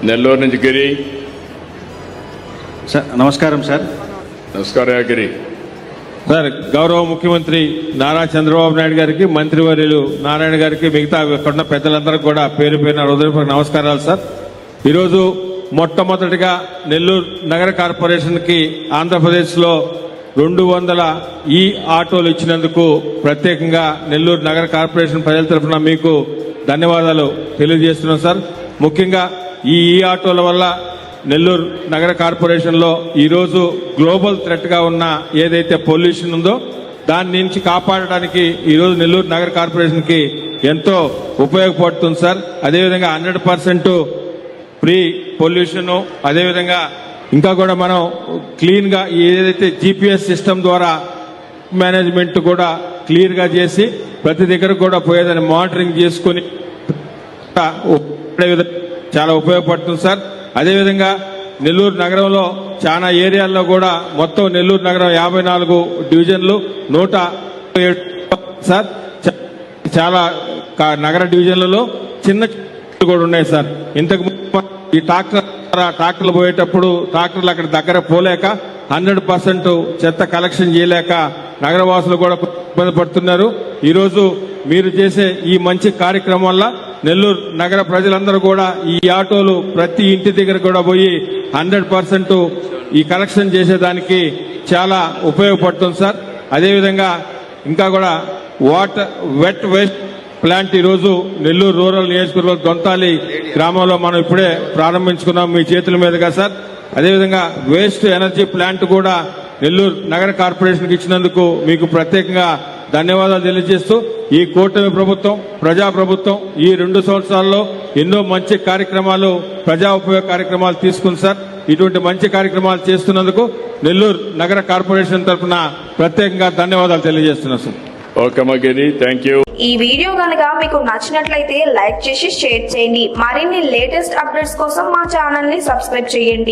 నెల్లూరు నుంచి గిరి. సార్ నమస్కారం సార్. నమస్కారం గిరి సార్. గౌరవ ముఖ్యమంత్రి నారా చంద్రబాబు నాయుడు గారికి, మంత్రివర్యులు నారాయణ గారికి, మిగతా ఇక్కడ పెద్దలందరికీ కూడా పేరు పేరున హృదయపూర్వక నమస్కారాలు సార్. ఈరోజు మొట్టమొదటిగా నెల్లూరు నగర కార్పొరేషన్కి ఆంధ్రప్రదేశ్లో 200 ఈ ఆటోలు ఇచ్చినందుకు ప్రత్యేకంగా నెల్లూరు నగర కార్పొరేషన్ ప్రజల తరఫున మీకు ధన్యవాదాలు తెలియజేస్తున్నాం సార్. ముఖ్యంగా ఈ ఆటోల వల్ల నెల్లూరు నగర కార్పొరేషన్లో ఈరోజు గ్లోబల్ థ్రెట్గా ఉన్న ఏదైతే పొల్యూషన్ ఉందో దాని నుంచి కాపాడడానికి ఈరోజు నెల్లూరు నగర కార్పొరేషన్కి ఎంతో ఉపయోగపడుతుంది సార్. అదేవిధంగా 100% ఫ్రీ పొల్యూషన్, అదేవిధంగా ఇంకా కూడా మనం క్లీన్గా ఏదైతే జీపీఎస్ సిస్టమ్ ద్వారా మేనేజ్మెంట్ కూడా క్లియర్గా చేసి ప్రతి దగ్గర కూడా పోయేదాన్ని మానిటరింగ్ చేసుకుని చాలా ఉపయోగపడుతుంది సార్. అదేవిధంగా నెల్లూరు నగరంలో చాలా ఏరియాల్లో కూడా మొత్తం నెల్లూరు నగరం 54 డివిజన్లు 107 సార్. చాలా నగర డివిజన్లలో చిన్న కూడా ఉన్నాయి సార్. ఇంతకు ఈ ట్రాక్టర్లు పోయేటప్పుడు ట్రాక్టర్లు అక్కడ దగ్గర పోలేక 100% చెత్త కలెక్షన్ చేయలేక నగరవాసులు కూడా ఇబ్బంది పడుతున్నారు. ఈరోజు మీరు చేసే ఈ మంచి కార్యక్రమం వల్ల నెల్లూరు నగర ప్రజలందరూ కూడా ఈ ఆటోలు ప్రతి ఇంటి దగ్గర కూడా పోయి 100% ఈ కలెక్షన్ చేసేదానికి చాలా ఉపయోగపడుతుంది సార్. అదేవిధంగా ఇంకా కూడా వెట్ వేస్ట్ ప్లాంట్ ఈరోజు నెల్లూరు రూరల్ నియోజకవర్గం దొంతాలి గ్రామంలో మనం ఇప్పుడే ప్రారంభించుకున్నాం మీ చేతుల మీదుగా సార్. అదేవిధంగా వేస్ట్ ఎనర్జీ ప్లాంట్ కూడా నెల్లూరు నగర కార్పొరేషన్కి ఇచ్చినందుకు మీకు ప్రత్యేకంగా ధన్యవాదాలు తెలియజేస్తూ ఈ కూటమి ప్రభుత్వం, ప్రజాప్రభుత్వం ఈ 2 సంవత్సరాల్లో ఎన్నో మంచి కార్యక్రమాలు, ప్రజా ఉపయోగ కార్యక్రమాలు తీసుకుంది సార్. ఇటువంటి మంచి కార్యక్రమాలు చేస్తున్నందుకు నెల్లూరు నగర కార్పొరేషన్ తరఫున ప్రత్యేకంగా ధన్యవాదాలు తెలియజేస్తున్నాం sir. Okay Giri, thank you. ఈ వీడియో కనుక మీకు నచ్చినట్లయితే లైక్ చేసి షేర్ చేయండి. మరిన్ని లేటెస్ట్ అప్డేట్స్ కోసం మా ఛానల్ ని సబ్స్క్రైబ్ చేయండి.